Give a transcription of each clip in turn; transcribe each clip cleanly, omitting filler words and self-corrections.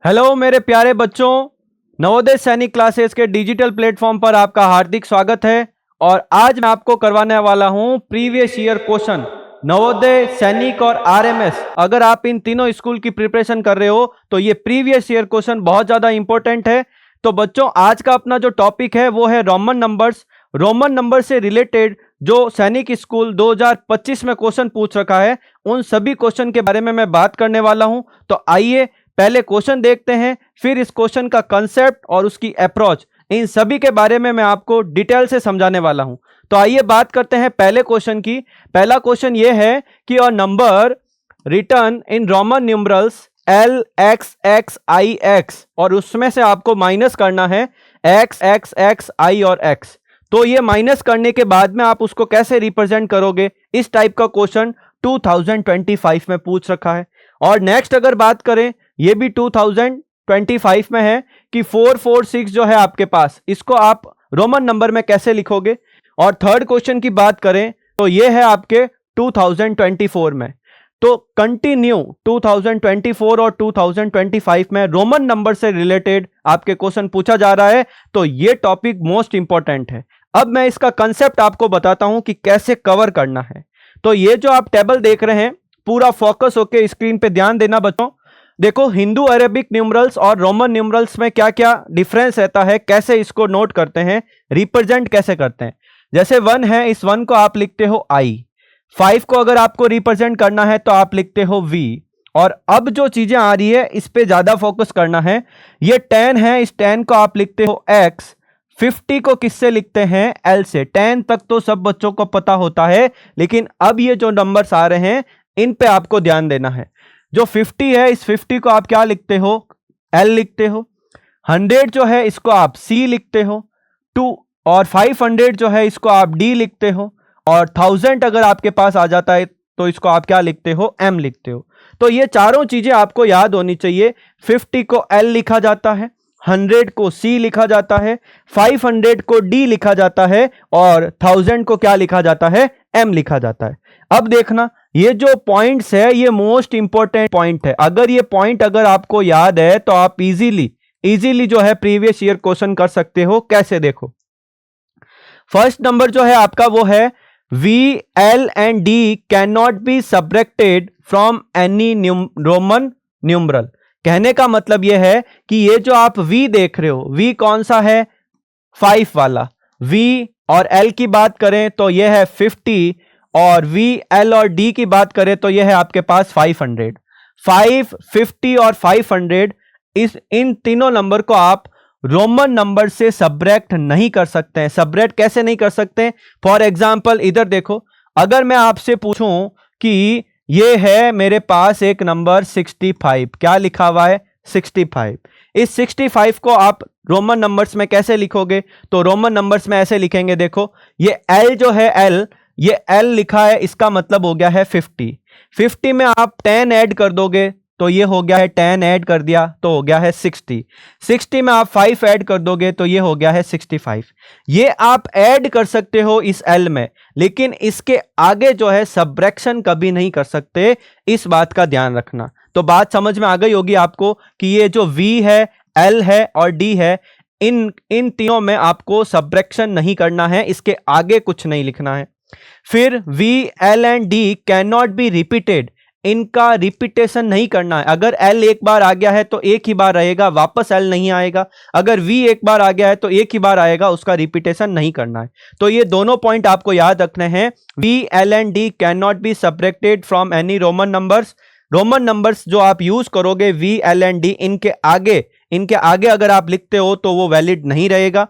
Hello मेरे प्यारे बच्चों, नवोदय सैनिक क्लासेस के डिजिटल प्लेटफॉर्म पर आपका हार्दिक स्वागत है। और आज मैं आपको करवाने वाला हूं प्रीवियस ईयर क्वेश्चन नवोदय सैनिक और आरएमएस। अगर आप इन तीनों स्कूल की प्रिपरेशन कर रहे हो तो ये प्रीवियस ईयर क्वेश्चन बहुत ज्यादा इंपॉर्टेंट है। तो बच्चों, आज का अपना जो टॉपिक है वो है रोमन नंबर्स। रोमन नंबर से रिलेटेड जो सैनिक स्कूल 2025 में क्वेश्चन पूछ रखा है, उन सभी क्वेश्चन के बारे में मैं बात करने वाला हूं। तो आइए पहले क्वेश्चन देखते हैं, फिर इस क्वेश्चन का कंसेप्ट और उसकी अप्रोच, इन सभी के बारे में मैं आपको डिटेल से समझाने वाला हूं। तो आइए बात करते हैं पहले क्वेश्चन की। पहला क्वेश्चन यह है कि a number return in Roman numerals L X X I x, और उसमें से आपको माइनस करना है एक्स एक्स एक्स आई और एक्स। तो ये माइनस करने के बाद में आप उसको कैसे रिप्रेजेंट करोगे, इस टाइप का क्वेश्चन 2025 में पूछ रखा है। और नेक्स्ट अगर बात करें, ये भी 2025 में है कि 446 जो है आपके पास, इसको आप रोमन नंबर में कैसे लिखोगे। और थर्ड क्वेश्चन की बात करें तो ये है आपके 2024 में। तो कंटिन्यू 2024 और 2025 में रोमन नंबर से रिलेटेड आपके क्वेश्चन पूछा जा रहा है। तो ये टॉपिक मोस्ट इंपॉर्टेंट है। अब मैं इसका कंसेप्ट आपको बताता हूं कि कैसे कवर करना है। तो ये जो आप टेबल देख रहे हैं, पूरा फोकस होकर स्क्रीन पे ध्यान देना बच्चों। देखो, हिंदू अरेबिक न्यूमरल्स और रोमन न्यूमरल्स में क्या क्या डिफरेंस रहता है, कैसे इसको नोट करते हैं, रिप्रेजेंट कैसे करते हैं। जैसे 1 है, इस 1 को आप लिखते हो आई। 5 को अगर आपको रिप्रेजेंट करना है तो आप लिखते हो वी। और अब जो चीजें आ रही है इस पे ज्यादा फोकस करना है। ये 10 है, इस 10 को आप लिखते हो एक्स। 50 को किससे लिखते हैं, एल से। 10 तक तो सब बच्चों को पता होता है, लेकिन अब ये जो नंबर्स आ रहे हैं इन पे आपको ध्यान देना है। जो 50 है, इस 50 को आप क्या लिखते हो, एल लिखते हो। 100 जो है इसको आप सी लिखते हो, 2। और 500 जो है इसको आप डी लिखते हो। और 1000 अगर आपके पास आ जाता है तो इसको आप क्या लिखते हो, एम लिखते हो। तो ये चारों चीजें आपको याद होनी चाहिए। 50 को एल लिखा जाता है, 100 को सी लिखा जाता है, 500 को डी लिखा जाता है, और 1000 को क्या लिखा जाता है, एम लिखा जाता है। अब देखना, ये जो पॉइंट्स है ये मोस्ट इंपॉर्टेंट पॉइंट है। अगर ये पॉइंट अगर आपको याद है तो आप इजीली जो है प्रीवियस ईयर क्वेश्चन कर सकते हो। कैसे, देखो, फर्स्ट नंबर जो है आपका वो है V L and D can not be subtracted from any Roman numeral. कहने का मतलब यह है कि ये जो आप वी देख रहे हो, वी कौन सा है, 5 वाला वी। और एल की बात करें तो यह है 50, और वी एल और डी की बात करें तो यह है आपके पास 500। 5, 50 और 500, इन तीनों नंबर को आप रोमन नंबर से सब्ट्रैक्ट नहीं कर सकते हैं। सब्ट्रैक्ट कैसे नहीं कर सकते, फॉर एग्जांपल इधर देखो, अगर मैं आपसे पूछूं कि ये है मेरे पास एक नंबर 65, क्या लिखा हुआ है, 65। इस 65 को आप रोमन नंबर्स में कैसे लिखोगे, तो रोमन नंबर्स में ऐसे लिखेंगे। देखो, ये एल जो है, एल, ये एल लिखा है, इसका मतलब हो गया है 50। 50 में आप 10 ऐड कर दोगे तो ये हो गया है, 10 ऐड कर दिया तो हो गया है 60। 60 में आप 5 ऐड कर दोगे तो ये हो गया है 65। ये आप ऐड कर सकते हो इस एल में, लेकिन इसके आगे जो है सब्ट्रैक्शन कभी नहीं कर सकते, इस बात का ध्यान रखना। तो बात समझ में आ गई होगी आपको कि ये जो वी है, एल है और डी है, इन तीनों में आपको सब्ट्रैक्शन नहीं करना है, इसके आगे कुछ नहीं लिखना है। फिर V L and D can not be repeated, इनका रिपीटेशन नहीं करना है। अगर एल एक बार आ गया है तो एक ही बार रहेगा, वापस एल नहीं आएगा। अगर वी एक बार आ गया है तो एक ही बार आएगा, उसका रिपीटेशन नहीं करना है। तो ये दोनों पॉइंट आपको याद रखने हैं। V L and D can not be subtracted from any Roman numbers. Roman numbers जो आप यूज करोगे वी एल एंड डी, इनके आगे अगर आप लिखते हो तो वो वैलिड नहीं रहेगा।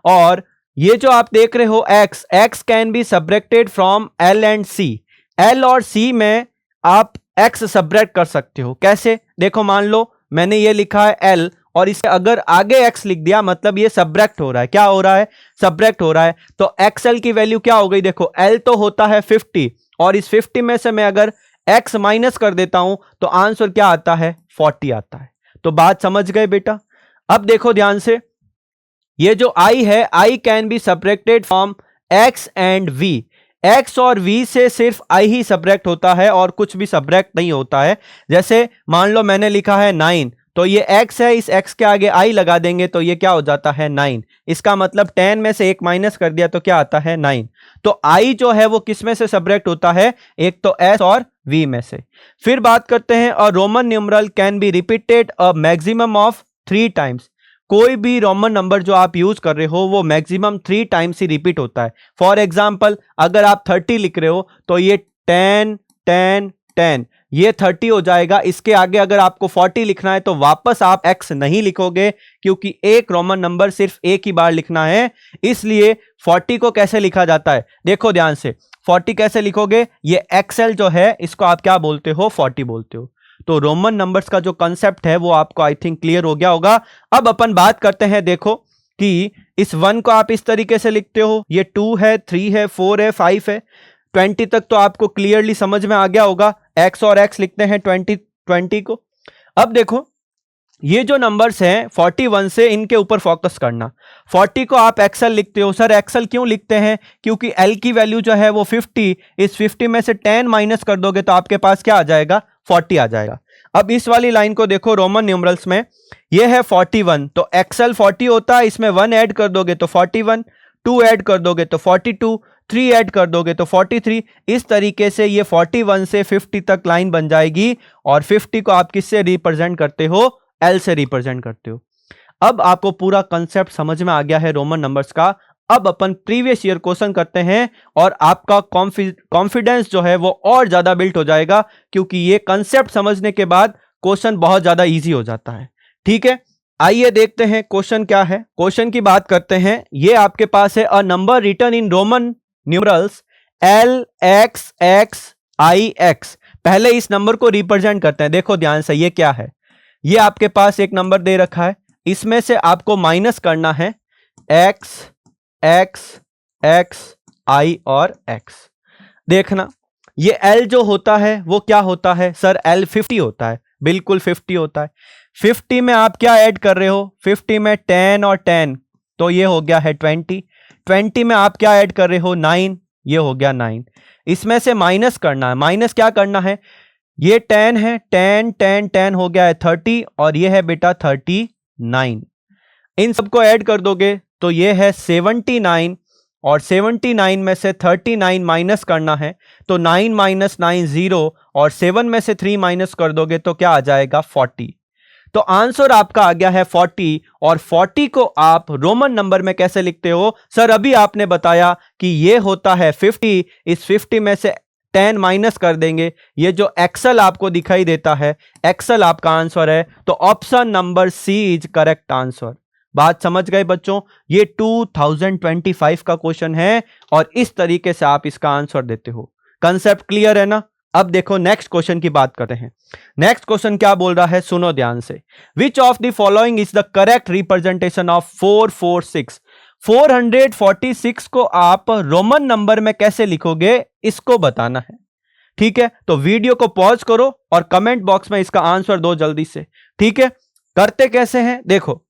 और ये जो आप देख रहे हो X can be subtracted from L and C. L और सी में आप एक्स सब्ट्रैक्ट कर सकते हो। कैसे, देखो, मान लो मैंने ये लिखा है एल, और इसे अगर आगे एक्स लिख दिया, मतलब ये सब्ट्रैक्ट हो रहा है। क्या हो रहा है, सब्ट्रैक्ट हो रहा है। तो एक्सएल की वैल्यू क्या हो गई, देखो, एल तो होता है 50, और इस 50 में से मैं अगर एक्स माइनस कर देता हूं तो आंसर क्या आता है, 40 आता है। तो बात समझ गए बेटा। अब देखो ध्यान से, ये जो आई है, I can be subtracted from X and V. X और वी से सिर्फ आई ही सब्ट्रैक्ट होता है और कुछ भी सब्ट्रैक्ट नहीं होता है। जैसे मान लो मैंने लिखा है 9, तो ये x है, इस x के आगे i लगा देंगे तो ये क्या हो जाता है 9। इसका मतलब 10 में से 1 माइनस कर दिया तो क्या आता है 9। तो i जो है वो किस में से सब्ट्रैक्ट होता है, एक तो s और v में से। फिर बात करते हैं a Roman numeral can be repeated a maximum of 3 times. कोई भी रोमन नंबर जो आप यूज कर रहे हो वो मैक्सिमम 3 टाइम्स ही रिपीट होता है। फॉर एग्जाम्पल अगर आप 30 लिख रहे हो तो ये 10 10 10 ये 30 हो जाएगा। इसके आगे अगर आपको 40 लिखना है तो वापस आप x नहीं लिखोगे, क्योंकि एक रोमन नंबर सिर्फ एक ही बार लिखना है। इसलिए 40 को कैसे लिखा जाता है, देखो ध्यान से, 40 कैसे लिखोगे, ये एक्सएल जो है इसको आप क्या बोलते हो, 40 बोलते हो। तो रोमन नंबर्स का जो कंसेप्ट है वो आपको आई थिंक क्लियर हो गया होगा। अब अपन बात करते हैं, देखो कि इस 1 को आप इस तरीके से लिखते हो, ये 2 है, 3 है, 4 है, 5 है, 20 तक तो आपको क्लियरली समझ में आ गया होगा। x और x लिखते हैं 20 को। अब देखो ये जो नंबर्स हैं 41 से, इनके ऊपर फोकस करना। 40 को आप एक्सएल लिखते हो, सर एक्सएल क्यों लिखते हैं, क्योंकि एल की वैल्यू जो है वो 50, इस 50 में से 10 माइनस कर दोगे तो आपके पास क्या आ जाएगा, 40 आ जाएगा। अब इस वाली लाइन को देखो रोमन न्यूमरल्स में, ये है 41, तो एक्सएल 40 होता है, इसमें 1 ऐड कर दोगे तो 41, 2 ऐड कर दोगे तो 42, 3 ऐड कर दोगे तो 43। इस तरीके से ये 41 से 50 तक लाइन बन जाएगी। और 50 को आप किससे रिप्रेजेंट करते हो, एल से रिप्रेजेंट करते हो। अब आपको पूरा कंसेप्ट समझ में आ गया है रोमन नंबर्स का। अब अपन प्रीवियस ईयर क्वेश्चन करते हैं और आपका कॉन्फिडेंस जो है वो और ज्यादा बिल्ट हो जाएगा, क्योंकि ये कंसेप्ट समझने के बाद क्वेश्चन बहुत ज्यादा इजी हो जाता है। ठीक है, आइए देखते हैं क्वेश्चन क्या है। क्वेश्चन की बात करते हैं, ये आपके पास है a number written in Roman numerals L X X I X. पहले इस नंबर को रिप्रेजेंट करते हैं। देखो ध्यान से, ये क्या है, ये आपके पास एक नंबर दे रखा है, इसमें से आपको माइनस करना है x x x i और x। देखना ये l जो होता है वो क्या होता है, सर l 50 होता है, बिल्कुल 50 होता है। 50 में आप क्या ऐड कर रहे हो, 50 में 10 और 10 तो ये हो गया है 20। 20 में आप क्या ऐड कर रहे हो, 9, ये हो गया 9। इसमें से माइनस करना है, माइनस क्या करना है, ये 10 है, 10 10 10 हो गया है 30, और ये है बेटा 39। इन सबको ऐड कर दोगे तो ये है 79, और 79 में से 39 माइनस करना है तो 9 माइनस 9 0, और 7 में से 3 माइनस कर दोगे तो क्या आ जाएगा 40। तो आंसर आपका आ गया है 40। और 40 को आप रोमन नंबर में कैसे लिखते हो, सर अभी आपने बताया कि ये होता है 50, इस 50 में से 10 माइनस कर देंगे, ये जो एक्सेल आपको दिखाई देता है एक्सेल आपका आंसर है। तो option number C is correct answer. बात समझ गए बच्चों, ये 2025 का क्वेश्चन है और इस तरीके से आप इसका आंसर देते हो। कंसेप्ट क्लियर है ना। अब देखो नेक्स्ट क्वेश्चन की बात करते हैं। नेक्स्ट क्वेश्चन क्या बोल रहा है, सुनो ध्यान से। Which of the following is the correct representation of 446। 446 को आप रोमन नंबर में कैसे लिखोगे इसको बताना है। ठीक है, तो वीडियो को पॉज करो और कमेंट बॉक्स में इसका आंसर दो जल्दी से। ठीक है, करते कैसे हैं, देखो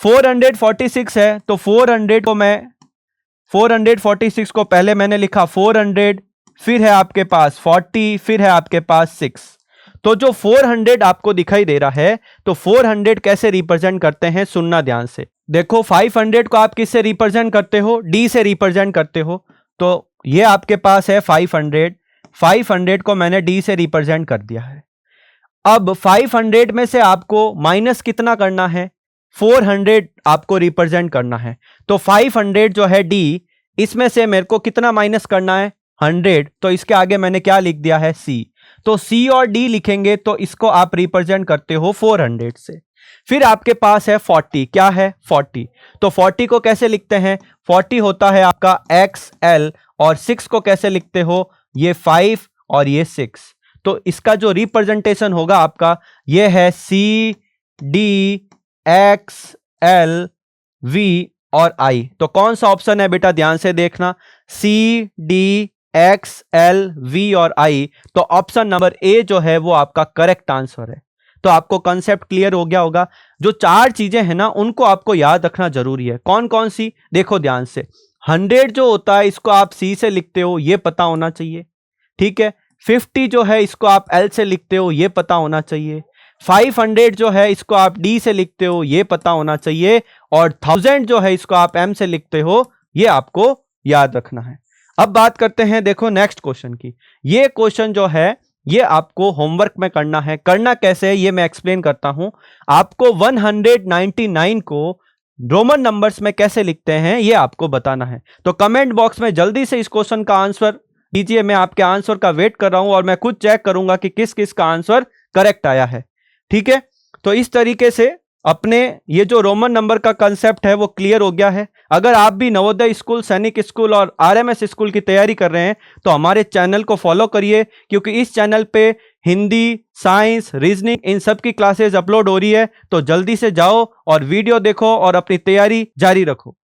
446 है तो 446 को पहले मैंने लिखा 400, फिर है आपके पास 40, फिर है आपके पास 6। तो जो 400 आपको दिखाई दे रहा है, तो 400 कैसे रिप्रेजेंट करते हैं, सुनना ध्यान से। देखो 500 को आप किससे रिप्रेजेंट करते हो, डी से रिप्रेजेंट करते हो। तो ये आपके पास है 500, 500 को मैंने डी से रिप्रेजेंट कर दिया है। अब 500 में से आपको माइनस कितना करना है, 400 आपको रिप्रेजेंट करना है। तो 500 जो है डी, इसमें से मेरे को कितना माइनस करना है, 100, तो इसके आगे मैंने क्या लिख दिया है, सी। तो सी और डी लिखेंगे तो इसको आप रिप्रेजेंट करते हो 400 से। फिर आपके पास है 40, क्या है 40, तो 40 को कैसे लिखते हैं, 40 होता है आपका एक्स एल, और 6 को कैसे लिखते हो, ये 5 और ये 6। तो इसका जो रिप्रेजेंटेशन होगा आपका ये है C D X L V और आई। तो कौन सा ऑप्शन है बेटा, ध्यान से देखना, C D X L V और आई। तो ऑप्शन नंबर ए जो है वो आपका करेक्ट आंसर है। तो आपको कंसेप्ट क्लियर हो गया होगा। जो 4 चीजें हैं ना उनको आपको याद रखना जरूरी है। कौन कौन सी, देखो ध्यान से, 100 जो होता है इसको आप सी से लिखते हो, ये पता होना चाहिए। ठीक है, 50 जो है इसको आप एल से लिखते हो, ये पता होना चाहिए। 500 जो है इसको आप डी से लिखते हो, ये पता होना चाहिए, और 1000 जो है इसको आप एम से लिखते हो, ये आपको याद रखना है। अब बात करते हैं देखो नेक्स्ट क्वेश्चन की। ये क्वेश्चन जो है ये आपको होमवर्क में करना है। करना कैसे है ये मैं एक्सप्लेन करता हूं। आपको 199 को रोमन नंबर्स में कैसे लिखते हैं ये आपको बताना है। तो कमेंट बॉक्स में जल्दी से इस क्वेश्चन का आंसर दीजिए। मैं आपके आंसर का वेट कर रहा हूं और मैं खुद चेक करूंगा कि किस किस का आंसर करेक्ट आया है। ठीक है, तो इस तरीके से अपने ये जो रोमन नंबर का कंसेप्ट है वो क्लियर हो गया है। अगर आप भी नवोदय स्कूल, सैनिक स्कूल और आरएमएस स्कूल की तैयारी कर रहे हैं तो हमारे चैनल को फॉलो करिए, क्योंकि इस चैनल पे हिंदी, साइंस, रीजनिंग इन सब की क्लासेस अपलोड हो रही है। तो जल्दी से जाओ और वीडियो देखो और अपनी तैयारी जारी रखो।